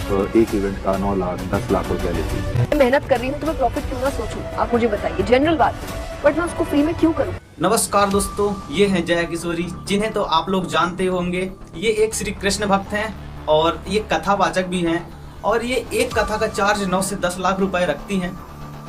एक इवेंट का 9 लाख 10 लाख रुपया लेती है। मेहनत कर रही हूँ तो मैं प्रॉफिट क्यों ना सोचूं? आप मुझे बताइए, जनरल बात, बट मैं उसको फ्री में क्यों करूँ? नमस्कार दोस्तों, ये हैं जया किशोरी, जिन्हें तो आप लोग जानते होंगे। ये एक श्री कृष्ण भक्त हैं और ये कथावाचक भी हैं और ये एक कथा का चार्ज 9 से 10 लाख रुपए रखती हैं।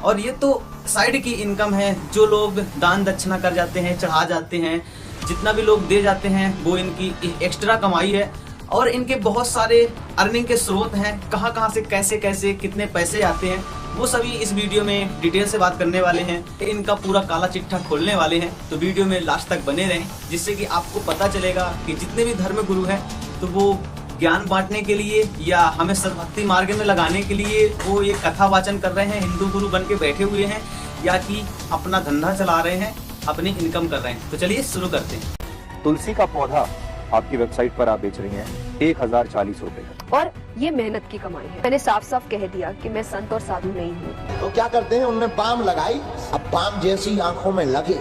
और ये तो साइड की इनकम है, जो लोग दान दक्षिणा कर जाते हैं, चढ़ा जाते हैं, जितना भी लोग दे जाते हैं वो इनकी एक्स्ट्रा कमाई है। और इनके बहुत सारे अर्निंग के स्रोत हैं, कहाँ कहाँ से कैसे कैसे कितने पैसे आते हैं वो सभी इस वीडियो में डिटेल से बात करने वाले हैं। इनका पूरा काला चिट्ठा खोलने वाले हैं, तो वीडियो में लास्ट तक बने रहें, जिससे कि आपको पता चलेगा कि जितने भी धर्म गुरु हैं तो वो ज्ञान बांटने के लिए या हमें सद्भक्ति मार्ग में लगाने के लिए वो ये कथा वाचन कर रहे हैं, हिंदू गुरु बन के बैठे हुए हैं, या कि अपना धंधा चला रहे हैं, अपनी इनकम कर रहे हैं। तो चलिए शुरू करते हैं। तुलसी का पौधा आपकी वेबसाइट पर आप बेच रही हैं 1040 रुपए का। और ये मेहनत की कमाई है। मैंने साफ साफ कह दिया कि मैं संत और साधु नहीं हूँ। तो क्या करते हैं, उनने बाम लगाई, अब बाम जैसी आंखों में लगे,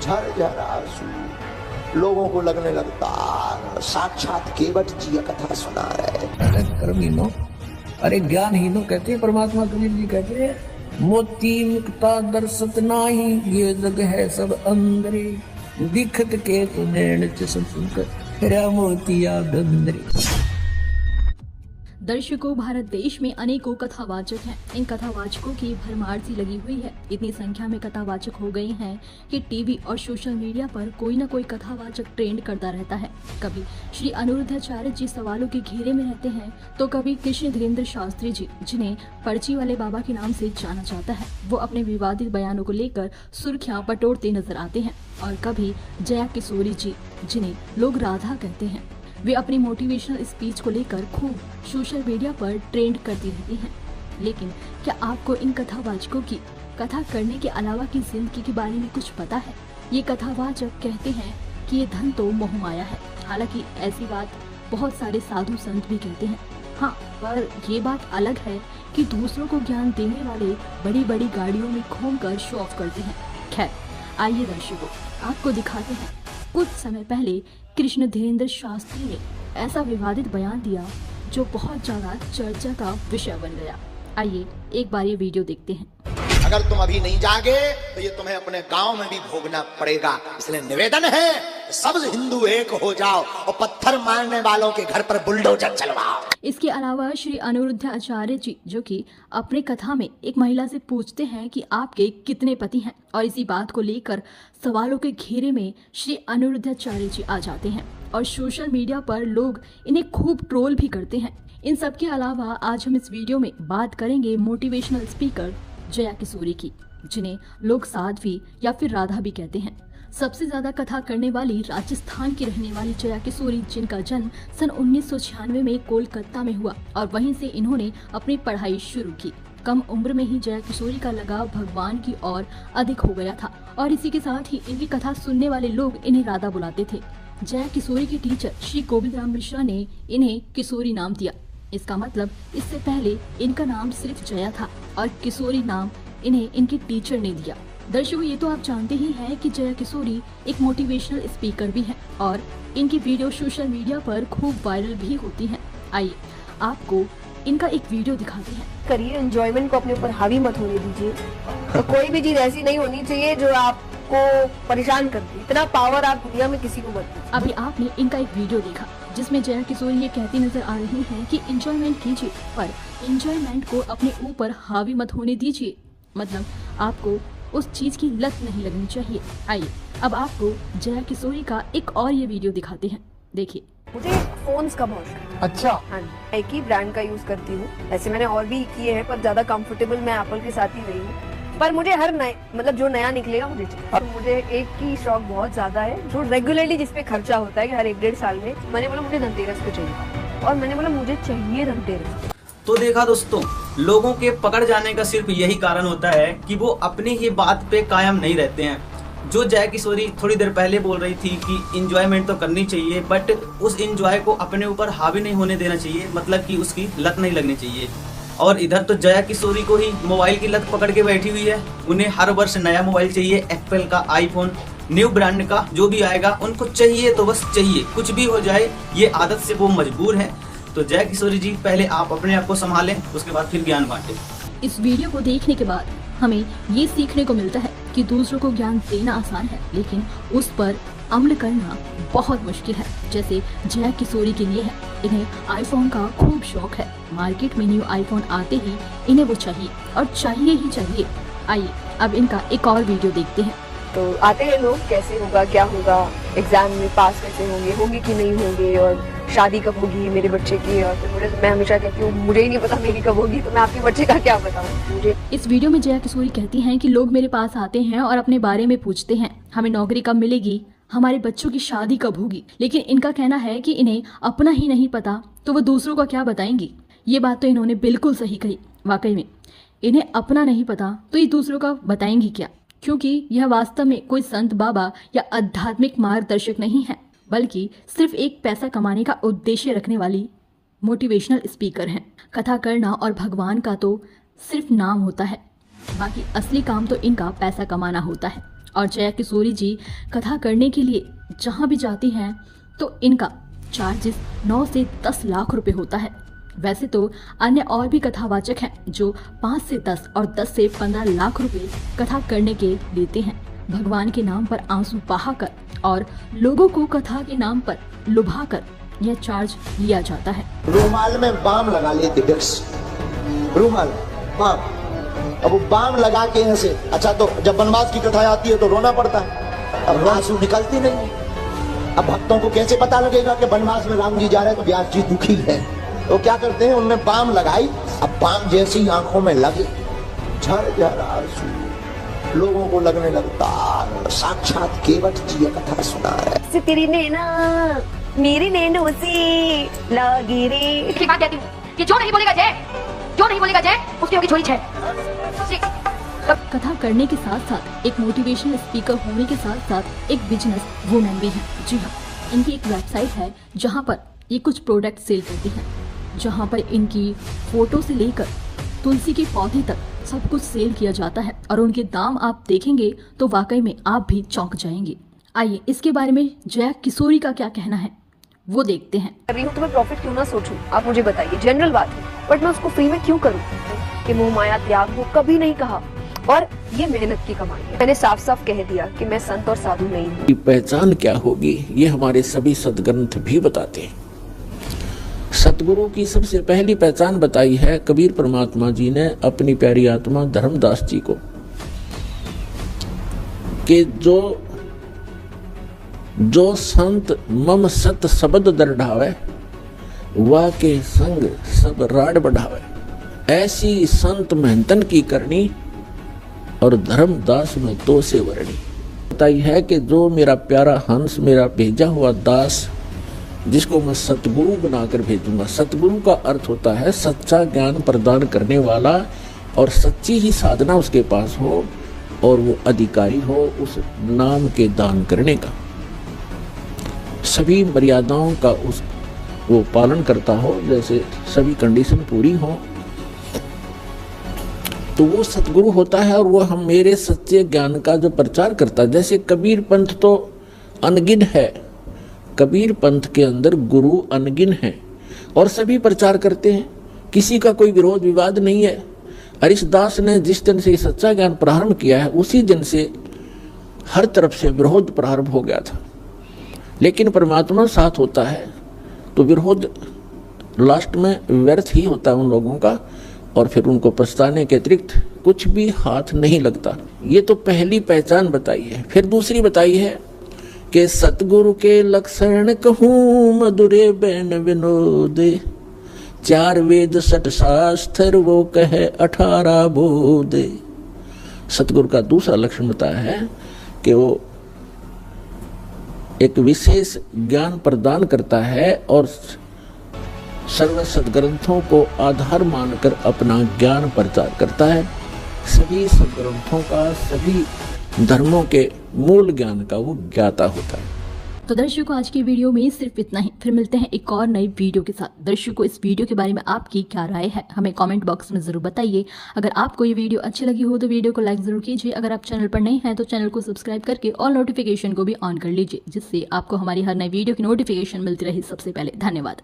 झरझर आंसू लोगों को लगने लगता साक्षात केवट जी कथा सुना रहे। अरे कर्मीनो, अरे ज्ञानहीनो कहते हैं, परमात्मा कबीर जी कहते हैं, मोती मुक्ता दर्शत नाही, ये जग है सब अंदरे, दिखत के नैन सुनकर मोतिया डंदरे। दर्शकों, भारत देश में अनेकों कथावाचक हैं। इन कथावाचकों की भरमार सी लगी हुई है। इतनी संख्या में कथावाचक हो गए हैं कि टीवी और सोशल मीडिया पर कोई न कोई कथावाचक ट्रेंड करता रहता है। कभी श्री अनिरुद्धाचार्य जी सवालों के घेरे में रहते हैं, तो कभी कृष्ण धीरेन्द्र शास्त्री जी, जिन्हें पर्ची वाले बाबा के नाम से जाना जाता है, वो अपने विवादित बयानों को लेकर सुर्खियां बटोरते नजर आते हैं। और कभी जया किशोरी जी, जिन्हें लोग राधा कहते हैं, वे अपनी मोटिवेशनल स्पीच को लेकर खूब सोशल मीडिया पर ट्रेंड करती रहती हैं। लेकिन क्या आपको इन कथावाचकों की कथा करने के अलावा की जिंदगी के बारे में कुछ पता है? ये कथावाचक कहते हैं कि ये धन तो मोहमाया है। हालांकि ऐसी बात बहुत सारे साधु संत भी कहते हैं। हाँ, पर ये बात अलग है कि दूसरों को ज्ञान देने वाले बड़ी बड़ी गाड़ियों में घूमकर शो ऑफ करते हैं। खैर, आइए दर्शकों, आपको दिखाते हैं। कुछ समय पहले कृष्ण धीरेन्द्र शास्त्री ने ऐसा विवादित बयान दिया जो बहुत ज्यादा चर्चा का विषय बन गया। आइए एक बार ये वीडियो देखते हैं। अगर तुम अभी नहीं जागे तो ये तुम्हें अपने गांव में भी भोगना पड़ेगा। इसलिए निवेदन है, सब हिंदू एक हो जाओ और पत्थर मारने वालों के घर पर बुलडोजर चलवाओ। इसके अलावा श्री अनिरुद्धाचार्य जी, जो कि अपने कथा में एक महिला से पूछते हैं कि आपके कितने पति हैं, और इसी बात को लेकर सवालों के घेरे में श्री अनिरुद्धाचार्य जी आ जाते हैं और सोशल मीडिया पर लोग इन्हें खूब ट्रोल भी करते हैं। इन सब के अलावा आज हम इस वीडियो में बात करेंगे मोटिवेशनल स्पीकर जया किशोरी की, जिन्हें लोग साध्वी या फिर राधा भी कहते हैं। सबसे ज्यादा कथा करने वाली राजस्थान की रहने वाली जया किशोरी, जिनका जन्म सन 1996 में कोलकाता में हुआ और वहीं से इन्होंने अपनी पढ़ाई शुरू की। कम उम्र में ही जया किशोरी का लगाव भगवान की ओर अधिक हो गया था और इसी के साथ ही इनकी कथा सुनने वाले लोग इन्हें राधा बुलाते थे। जया किशोरी के टीचर श्री गोविंद राम मिश्रा ने इन्हें किशोरी नाम दिया। इसका मतलब इससे पहले इनका नाम सिर्फ जया था और किशोरी नाम इन्हें इनके टीचर ने दिया। दर्शकों, ये तो आप जानते ही हैं कि जया किशोरी एक मोटिवेशनल स्पीकर भी हैं और इनकी वीडियो सोशल मीडिया पर खूब वायरल भी होती हैं। आइए आपको इनका एक वीडियो दिखाते हैं। करिए, एंजॉयमेंट को अपने ऊपर हावी मत होने दीजिए। तो कोई भी चीज ऐसी नहीं होनी चाहिए जो आपको परेशान कर दे। इतना पावर आप दुनिया में किसी को मत दीजिए। अभी आपने इनका एक वीडियो देखा जिसमें जया किशोरी ये कहती नजर आ रही हैं कि एंजॉयमेंट कीजिए, पर एंजॉयमेंट को अपने ऊपर हावी मत होने दीजिए। मतलब आपको उस चीज की लत नहीं लगनी चाहिए। आइए अब आपको जया किशोरी का एक और ये वीडियो दिखाते हैं, देखिए। मुझे फोन्स का बहुत शौक है। अच्छा, हाँ, एक ही ब्रांड का यूज करती हूँ। ऐसे मैंने और भी किए हैं, पर ज्यादा कंफर्टेबल मैं एप्पल के साथ ही रही हूँ। पर मुझे हर नए, मतलब जो नया निकलेगा मुझे चाहिए। तो मुझे एक की शौक बहुत ज्यादा है, जो रेगुलरली जिसपे खर्चा होता है कि हर 1-1.5 साल में। मैंने बोला मुझे धनतेरस पे चाहिए, और मैंने बोला मुझे चाहिए धनतेरस। तो देखा दोस्तों, लोगों के पकड़ जाने का सिर्फ यही कारण होता है कि वो अपनी ही बात पे कायम नहीं रहते हैं। जो जया किशोरी थोड़ी देर पहले बोल रही थी कि इंजॉयमेंट तो करनी चाहिए, बट उस इंजॉय को अपने ऊपर हावी नहीं होने देना चाहिए, मतलब कि उसकी लत नहीं लगनी चाहिए। और इधर तो जया किशोरी को ही मोबाइल की लत पकड़ के बैठी हुई है। उन्हें हर वर्ष नया मोबाइल चाहिए, एप्पल का, आईफोन, न्यू ब्रांड का जो भी आएगा उनको चाहिए, तो बस चाहिए, कुछ भी हो जाए, ये आदत से वो मजबूर है। तो जय किशोरी जी, पहले आप अपने आप को संभालें, उसके बाद फिर ज्ञान बांटें। इस वीडियो को देखने के बाद हमें ये सीखने को मिलता है कि दूसरों को ज्ञान देना आसान है, लेकिन उस पर अमल करना बहुत मुश्किल है। जैसे जय किशोरी के लिए है, इन्हें आईफोन का खूब शौक है। मार्केट में न्यू आईफोन आते ही इन्हें वो चाहिए और चाहिए ही चाहिए। आइए अब इनका एक और वीडियो देखते हैं। तो आते हैं लोग, कैसे होगा, क्या होगा, एग्जाम में पास कैसे होंगे कि नहीं होंगे, और शादी कब होगी मेरे बच्चे की। और फिर मैं हमेशा कहती हूँ मुझे ही नहीं पता मेरी कब होगी, तो मैं आपके बच्चे का क्या बताऊँ मुझे। इस वीडियो में जया किशोरी कहती हैं कि लोग मेरे पास आते हैं और अपने बारे में पूछते हैं, हमें नौकरी कब मिलेगी, हमारे बच्चों की शादी कब होगी। लेकिन इनका कहना है कि इन्हें अपना ही नहीं पता तो वो दूसरों का क्या बताएंगी। ये बात तो इन्होंने बिल्कुल सही कही। वाकई में इन्हें अपना नहीं पता तो ये दूसरों का बताएंगी क्या, क्योंकि यह वास्तव में कोई संत बाबा या आध्यात्मिक मार्गदर्शक नहीं है, बल्कि सिर्फ एक पैसा कमाने का उद्देश्य रखने वाली मोटिवेशनल स्पीकर हैं। कथा करना और भगवान का तो सिर्फ नाम होता है, बाकी असली काम तो इनका पैसा कमाना होता है। और जया किशोरी जी कथा करने के लिए जहाँ भी जाती हैं तो इनका चार्जेस 9 से 10 लाख रुपए होता है। वैसे तो अन्य और भी कथावाचक हैं जो 5 से 10 और 10 से 15 लाख रुपए कथा करने के लेते हैं। भगवान के नाम पर आंसू बहाकर और लोगों को कथा के नाम पर लुभाकर यह चार्ज लिया जाता है। रूमाल में बाम लगा लेते, विक्स रूमाल बाम। अब वो बाम लगा के ऐसे, अच्छा तो जब वनवास की कथा आती है तो रोना पड़ता है, अब आंसू निकलती नहीं। अब भक्तों को कैसे पता लगेगा कि वनवास में राम जी जा रहे हैं तो व्यास जी दुखी है। तो क्या करते हैं, उनने बाम लगाई, अब बाम जैसी आंखों में लगे, झरझर आंसू लोगों को लगने लगता साक्षात केवट जी ये कथा सुना है। तेरी नैना मेरी नैनो से लगी रे। एक बात कहती हूँ, ये जो नहीं बोलेगा जय उसकी होगी छोरी छह। कथा करने के साथ साथ एक मोटिवेशनल स्पीकर होने के साथ साथ एक बिजनेस वुमेन भी है। जी हाँ, इनकी एक वेबसाइट है जहाँ पर ये कुछ प्रोडक्ट सेल करती हैं, जहाँ पर इनकी फोटो से लेकर तुलसी के पौधे तक सब कुछ सेल किया जाता है और उनके दाम आप देखेंगे तो वाकई में आप भी चौंक जाएंगे। आइए इसके बारे में जया किशोरी का क्या कहना है वो देखते हैं। कर रही हूँ तो मैं प्रॉफिट क्यों ना सोचूं, आप मुझे बताइए। जनरल बात है, बट मैं उसको फ्री में क्यों करूँ कि मोह माया त्याग वो कभी नहीं कहा, और ये मेहनत की कमाई है। मैंने साफ साफ कह दिया कि मैं संत और साधु नहीं हूँ। पहचान क्या होगी ये हमारे सभी सदग्रंथ भी बताते हैं। सतगुरु की सबसे पहली पहचान बताई है कबीर परमात्मा जी ने अपनी प्यारी आत्मा धर्मदास जी को, कि जो संत मम सत शब्द दरढ़ावे वाह के संग सब राड बढ़ावे। ऐसी संत मेहनतन की करनी और धर्मदास में तो से वर्णी। बताई है कि जो मेरा प्यारा हंस, मेरा भेजा हुआ दास, जिसको मैं सतगुरु बनाकर भेजूंगा। सतगुरु का अर्थ होता है सच्चा ज्ञान प्रदान करने वाला, और सच्ची ही साधना उसके पास हो और वो अधिकारी हो उस नाम के दान करने का, सभी मर्यादाओं का वो पालन करता हो, जैसे सभी कंडीशन पूरी हो, तो वो सतगुरु होता है। और वो हम मेरे सच्चे ज्ञान का जो प्रचार करता है, जैसे कबीर पंथ तो अनगिन है, कबीर पंथ के अंदर गुरु अनगिन है और सभी प्रचार करते हैं, किसी का कोई विरोध विवाद नहीं है। हरिदास ने जिस दिन से सच्चा ज्ञान प्रारंभ किया है उसी दिन से हर तरफ से विरोध प्रारंभ हो गया था, लेकिन परमात्मा साथ होता है तो विरोध लास्ट में व्यर्थ ही होता है उन लोगों का, और फिर उनको पछताने के अतिरिक्त कुछ भी हाथ नहीं लगता। ये तो पहली पहचान बताई है। फिर दूसरी बताई है कि सतगुरु के लक्षण कहूँ मधुरे बैन विनोदे, 4 वेद 6 शास्त्र वो कहे 18 बोधे। सतगुरु का दूसरा लक्षण बताया है कि वो एक विशेष ज्ञान प्रदान करता है और सर्व सदग्रंथों को आधार मानकर अपना ज्ञान प्रचार करता है। सभी सदग्रंथों का, सभी धर्मों के मूल ज्ञान का वो ज्ञाता होता है। तो दर्शकों आज की वीडियो में सिर्फ इतना ही, फिर मिलते हैं एक और नई वीडियो के साथ। दर्शकों इस वीडियो के बारे में आपकी क्या राय है हमें कमेंट बॉक्स में जरूर बताइए। अगर आपको ये वीडियो अच्छी लगी हो तो वीडियो को लाइक जरूर कीजिए। अगर आप चैनल पर नए हैं तो चैनल को सब्सक्राइब करके ऑल नोटिफिकेशन को भी ऑन कर लीजिए, जिससे आपको हमारी हर नई वीडियो की नोटिफिकेशन मिलती रहे सबसे पहले। धन्यवाद।